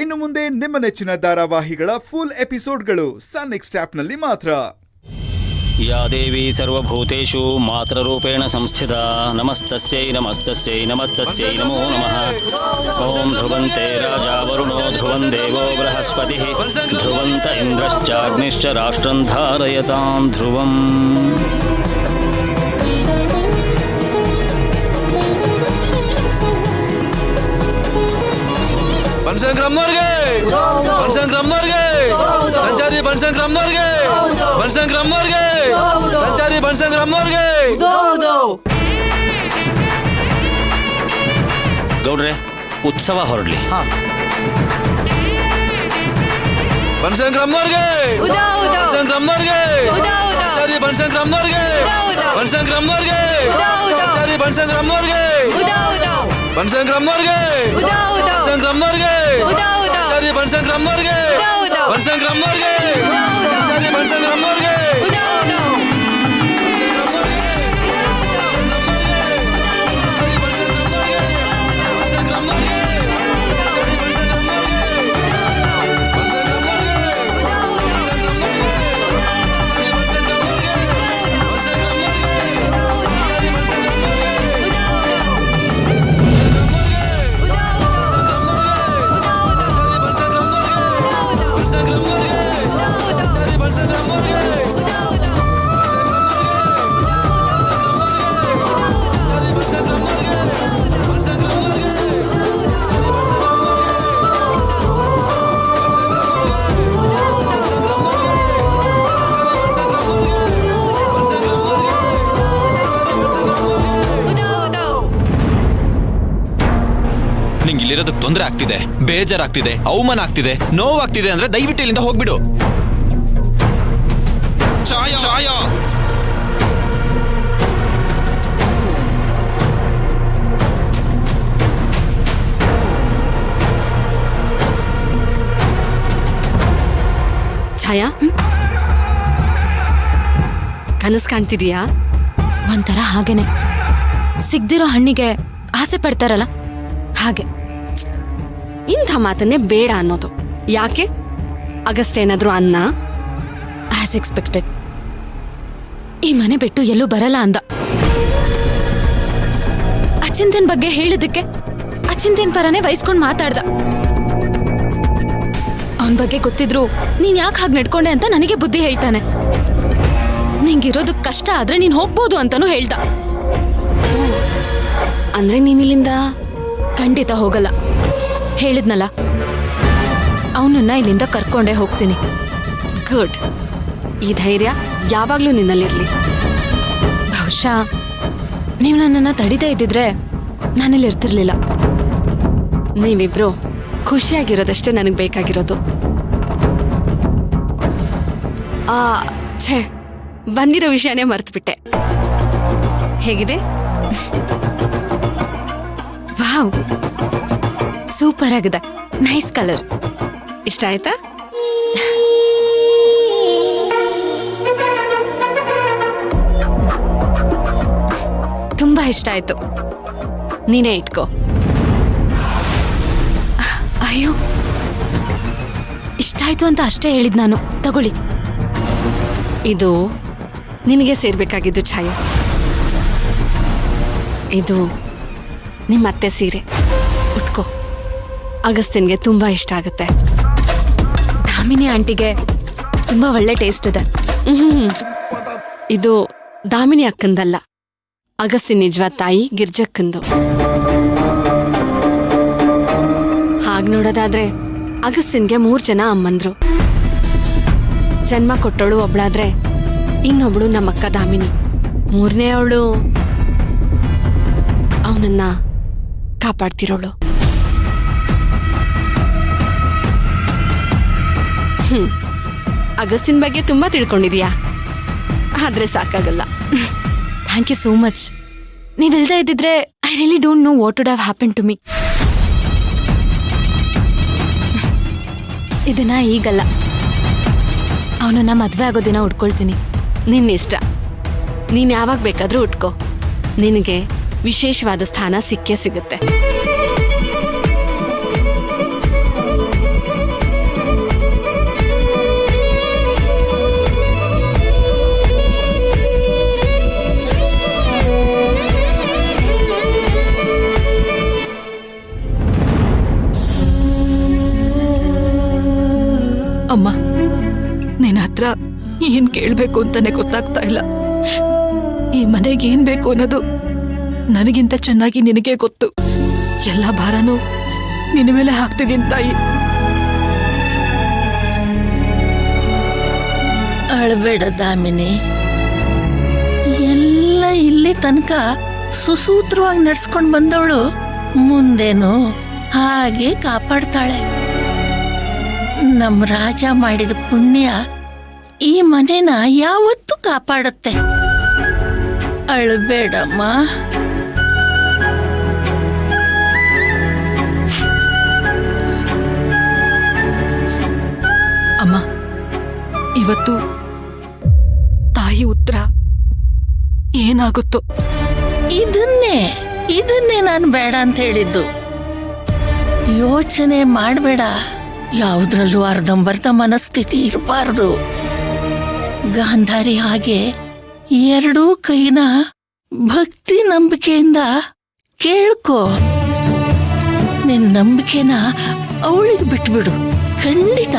ಇನ್ನು ಮುಂದೆ ನಿಮ್ಮ ನೆಚ್ಚಿನ ಧಾರಾವಾಹಿಗಳ ಫುಲ್ ಎಪಿಸೋಡ್ಗಳು ಸನ್ ನೆಕ್ಸ್ಟ್ ಆಪ್ನಲ್ಲಿ ಮಾತ್ರ. ಯಾ ದೇವಿ ಸರ್ವಭೂತೇಷು ಮಾತೃರೂಪೇಣ ಸಂಸ್ಥಿತಾ ನಮಸ್ತಸ್ಯೈ ನಮಸ್ತಸ್ಯೈ ನಮಸ್ತಸ್ಯೈ ನಮೋ ನಮಃ. ಓಂ ಧ್ರುವಂತೆ ರಾಜಾ ವರುಣೋ ಧ್ರುವಂ ದೇವೋ ಬೃಹಸ್ಪತಿಃ ಧ್ರುವಂತ ಇಂದ್ರಶ್ಚಾಗ್ನಿಶ್ಚ ರಾಷ್ಟ್ರಂ ಧಾರಯತಾಂ ಧ್ರುವಂ. ಬನಶಂಕರಮ್ಮನವರಿಗೆ ಸಂಚಾರಿ ಬನಶಂಕರಮ್ಮನವರಿಗೆ ಸಂಚಾರಿ ಬನಶಂಕರಮ್ಮನವರಿಗೆ. ಗೌಡ್ರೆ, ಉತ್ಸವ ಹೊರಡ್ಲಿ. ಬನಶಂಕರಮ್ಮನವರಿಗೆ ಸಂಚಾರಿ ಬನಶಂಕರಮ್ಮನವರಿಗೆ ಸಂಚಾರಿ ಬನಶಂಕರಮ್ಮನವರಿಗೆ ಬನಶಂಕರಮ್ಮನವರಿಗೆ ಸಂಚಾರಿ ಬನಶಂಕರಮ್ಮನವರಿಗೆ ಸಂಚಾರಿ ಬನಶಂಕರಮ್ಮನವರಿಗೆ. ಇಲ್ಲಿರೋದಕ್ಕೆ ತೊಂದರೆ ಆಗ್ತಿದೆ, ಬೇಜಾರಾಗ್ತಿದೆ, ಅವಮಾನ ಆಗ್ತಿದೆ, ನೋವಾಗ್ತಿದೆ ಅಂದ್ರೆ ದಯವಿಟ್ಟು ಇಲ್ಲಿಂದ ಹೋಗ್ಬಿಡು. ಛಾಯಾ ಛಾಯಾ, ಕನಸು ಕಾಣ್ತಿದೀಯಾ? ಒಂಥರ ಹಾಗೇನೆ, ಸಿಗ್ದಿರೋ ಹಣ್ಣಿಗೆ ಆಸೆ ಪಡ್ತಾರಲ್ಲ ಹಾಗೆ. ಇಂಥ ಮಾತನ್ನೇ ಬೇಡ ಅನ್ನೋದು ಯಾಕೆ? ಅಗಸ್ತ್ಯ ಏನಾದ್ರು ಅನ್ನ? ಆಸ್ ಎಕ್ಸ್ಪೆಕ್ಟೆಡ್ ಈ ಮನೆ ಬಿಟ್ಟು ಎಲ್ಲೂ ಬರಲ್ಲ ಅಂದ. ಅಚಿಂತನ್ ಬಗ್ಗೆ ಹೇಳಿದಕ್ಕೆ ಅಚಿಂತನ್ ಪರನೇ ವಹಿಸ್ಕೊಂಡ್ ಮಾತಾಡ್ದ. ಅವನ್ ಬಗ್ಗೆ ಗೊತ್ತಿದ್ರು ನೀನ್ ಯಾಕೆ ಹಾಗೆ ನಡ್ಕೊಂಡೆ ಅಂತ ನನಗೆ ಬುದ್ಧಿ ಹೇಳ್ತಾನೆ. ನಿಂಗಿರೋದಕ್ ಕಷ್ಟ ಆದ್ರೆ ನೀನ್ ಹೋಗ್ಬೋದು ಅಂತಾನು ಹೇಳ್ದ. ಅಂದ್ರೆ ನೀನಿಲ್ಲಿಂದ ಖಂಡಿತ ಹೋಗಲ್ಲ. ಹೇಳಿದ್ನಲ್ಲ, ಅವನನ್ನ ಇಲ್ಲಿಂದ ಕರ್ಕೊಂಡೇ ಹೋಗ್ತೀನಿ. ಗುಡ್. ಈ ಧೈರ್ಯ ಯಾವಾಗ್ಲೂ ನಿನ್ನಲ್ಲಿರ್ಲಿ. ಬಹುಶಃ ನೀವು ನನ್ನನ್ನ ತಡಿದೇ ಇದ್ದಿದ್ರೆ ನಾನಿಲ್ಲಿ ಇರ್ತಿರ್ಲಿಲ್ಲ. ನೀವಿಬ್ರು ಖುಷಿಯಾಗಿರೋದಷ್ಟೇ ನನಗೆ ಬೇಕಾಗಿರೋದು. ಛೇ, ಬಂದಿರೋ ವಿಷಯನೇ ಮರ್ತ್ಬಿಟ್ಟೆ. ಹೇಗಿದೆ? ವಾವ್, ಸೂಪರ್ ಆಗಿದೆ. Nice colour. ಇಷ್ಟ ಆಯ್ತಾ? ತುಂಬಾ ಇಷ್ಟ ಆಯ್ತು. ನೀನೇ ಇಟ್ಕೋ. ಅಯ್ಯೋ, ಇಷ್ಟ ಆಯ್ತು ಅಂತ ಅಷ್ಟೇ ಹೇಳಿದ್ ನಾನು. ತಗೊಳ್ಳಿ. ಇದು ನಿನಗೆ ಸೇರ್ಬೇಕಾಗಿದ್ದು ಛಾಯಾ. ಇದು ನಿಮ್ಮತ್ತೆ ಸೀರೆ, ಉಟ್ಕೋ. ಅಗಸ್ತ್ಯನ್ಗೆ ತುಂಬಾ ಇಷ್ಟ ಆಗುತ್ತೆ. ದಾಮಿನಿ ಆಂಟಿಗೆ ತುಂಬಾ ಒಳ್ಳೆ ಟೇಸ್ಟ್ ಇದೆ. ಇದು ದಾಮಿನಿ ಅಕ್ಕಂದಲ್ಲ, ಅಗಸ್ತ್ಯನ್ ನಿಜವಾದ ತಾಯಿ ಗಿರ್ಜಕ್ಕಂದು. ಹಾಗ್ ನೋಡೋದಾದ್ರೆ ಅಗಸ್ತ್ಯನ್ಗೆ 3 ಜನ ಅಮ್ಮಂದ್ರು. ಜನ್ಮ ಕೊಟ್ಟವಳು ಒಬ್ಳಾದ್ರೆ ಇನ್ನೊಬ್ಳು ನಮ್ಮಕ್ಕ ದಾಮಿನಿ. 3ನೇ ಅವಳು ಅವನನ್ನ ಕಾಪಾಡ್ತಿರೋಳು. ಅಗಸ್ತ್ಯನ್ ಬಗ್ಗೆ ತುಂಬಾ ತಿಳ್ಕೊಂಡಿದೀಯಾ, ಆದ್ರೆ ಸಾಕಾಗಲ್ಲ. Thank you so much. ನೀವಿಲ್ದೇ ಇದ್ದಿದ್ರೆ I really don't know what would have happen to me. ಇದನ್ನ ಈಗಲ್ಲ, ಅವನನ್ನ ಮದ್ವೆ ಆಗೋ ದಿನ ಉಟ್ಕೊಳ್ತೀನಿ. ನಿನ್ನಿಷ್ಟ. ನೀನ್ ಯಾವಾಗ ಬೇಕಾದ್ರೂ ಉಟ್ಕೋ. ನಿನಗೆ ವಿಶೇಷವಾದ ಸ್ಥಾನ ಸಿಕ್ಕೇ ಸಿಗುತ್ತೆ. ಅಮ್ಮ ನಿನ್ನ ಹತ್ರ ಏನ್ ಕೇಳ್ಬೇಕು ಅಂತಾನೆ ಗೊತ್ತಾಗ್ತಾ ಇಲ್ಲ. ಈ ಮನೆಗೆ ಏನ್ ಬೇಕು ಅನ್ನೋದು ನನಗಿಂತ ಚೆನ್ನಾಗಿ ನಿನಗೆ ಗೊತ್ತು. ಎಲ್ಲ ಭಾರನೂ ನಿನ್ನ ಮೇಲೆ ಹಾಕ್ತಿದ್ದೀನಿ ತಾಯಿ. ಅಳಬೇಡ ದಾಮಿನಿ, ಎಲ್ಲ ಇಲ್ಲಿ ತನಕ ಸುಸೂತ್ರವಾಗಿ ನಡ್ಸ್ಕೊಂಡ್ ಬಂದವಳು ಮುಂದೇನು ಹಾಗೆ ಕಾಪಾಡ್ತಾಳೆ. ನಮ್ ರಾಜ ಮಾಡಿದ ಪುಣ್ಯ ಈ ಮನೆನ ಯಾವತ್ತೂ ಕಾಪಾಡುತ್ತೆ. ಅಳಬೇಡಮ್ಮ. ಅಮ್ಮ, ಇವತ್ತು ತಾಯಿ ಉತ್ತರ ಏನಾಗುತ್ತೋ. ಇದನ್ನೇ ನಾನು ಬೇಡ ಅಂತ ಹೇಳಿದ್ದು. ಯೋಚನೆ ಮಾಡಬೇಡ. ಯಾವುದ್ರಲ್ಲೂ ಅರ್ಧಂಬರ್ಧ ಮನಸ್ಥಿತಿ ಇರಬಾರ್ದು. ಗಾಂಧಾರಿ ಹಾಗೆ ಎರಡೂ ಕೈನ ಭಕ್ತಿ ನಂಬಿಕೆಯಿಂದ ಕೇಳ್ಕೊ. ನಿನ್ ನಂಬಿಕೆನ ಅವಳಿಗೆ ಬಿಟ್ಬಿಡು. ಖಂಡಿತ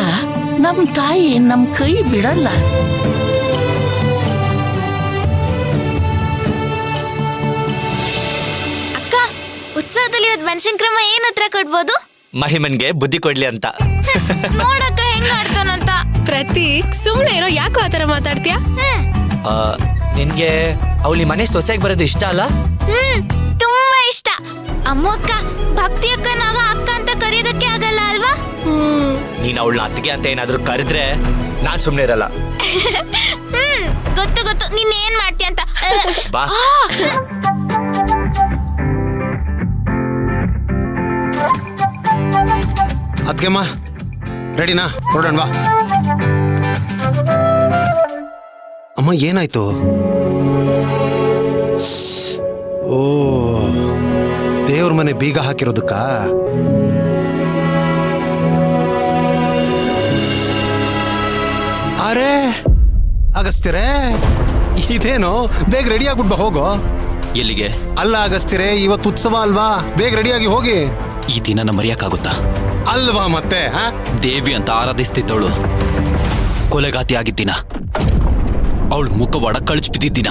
ನಮ್ ತಾಯಿ ನಮ್ ಕೈ ಬಿಡಲ್ಲ. ಅಕ್ಕ, ಉತ್ಸವದಲ್ಲಿ ಇವತ್ತು ಬನಶಂಕರಮ್ಮ ಏನ್ ಹತ್ರ ಕೊಡ್ಬೋದು? ಮಹಿಮನ್ಗೆ ಬುದ್ಧಿ ಕೊಡ್ಲಿ ಅಂತ. ನೋಡಕ್ಕ ಹೆಂಗ್ ಆಡ್ತಾನಂತ. ಪ್ರತೀಕ್, ಸುಮ್ನೆ ಇರೋ, ಯಾಕೋ ಆತರ ಮಾತಾಡ್ತೀಯಾ? ನಿನ್ಗೆ ಅವಳಿ ಮನೆ ಸೊಸೆಗೆ ಬರೋದು ಇಷ್ಟ ಅಲ್ಲ? ತುಂಬಾ ಇಷ್ಟ. ಅಮ್ಮಕ್ಕ, ಭಕ್ತಿ ಅಕ್ಕನಾಗ ಅಕ್ಕ ಅಂತ ಕರೆಯೋದಕ್ಕೆ ಆಗಲ್ಲ ಅಲ್ವಾ? ನೀನ್ ಅವಳನ್ನ ಅತ್ತಿಗೆ ಅಂತ ಏನಾದ್ರೂ ಕರೆದ್ರೆ ನಾನ್ ಸುಮ್ನೆ ಇರಲ್ಲ. ಗೊತ್ತು ನೀನ್ ಏನ್ ಮಾಡ್ತೀಯ ಅಂತ. ಬಾ. ಅದ್ಕೆಮ್ಮ ರೆಡಿನಾ? ಹೊರಡೋಣ ಬಾ. ಅಮ್ಮ ಏನಾಯ್ತು? ಓ, ದೇವ್ರ ಮನೆ ಬೀಗ ಹಾಕಿರೋದಕ್ಕ? ಅರೆ ಅಗಸ್ತ್ಯರೇ, ಇದೇನು? ಬೇಗ ರೆಡಿ ಆಗ್ಬಿಟ್ಟು ಬಾ, ಹೋಗೋ. ಎಲ್ಲಿಗೆ? ಅಲ್ಲ ಅಗಸ್ತ್ಯರೇ, ಇವತ್ತು ಉತ್ಸವ ಅಲ್ವಾ? ಬೇಗ ರೆಡಿಯಾಗಿ ಹೋಗಿ. ಈ ದಿನನ ಮರೆಯಕ್ಕಾಗುತ್ತಾ? ಅಲ್ವಾ ಮತ್ತೆ? ದೇವಿ ಅಂತ ಆರಾಧಿಸ್ತಿದ್ದವಳು ಕೊಲೆಗಾತಿ ಆಗಿದ್ದಿನ, ಅವಳು ಮುಖವಾಡ ಕಳಚಿ ಬಿದ್ದಿದ್ದಿನ,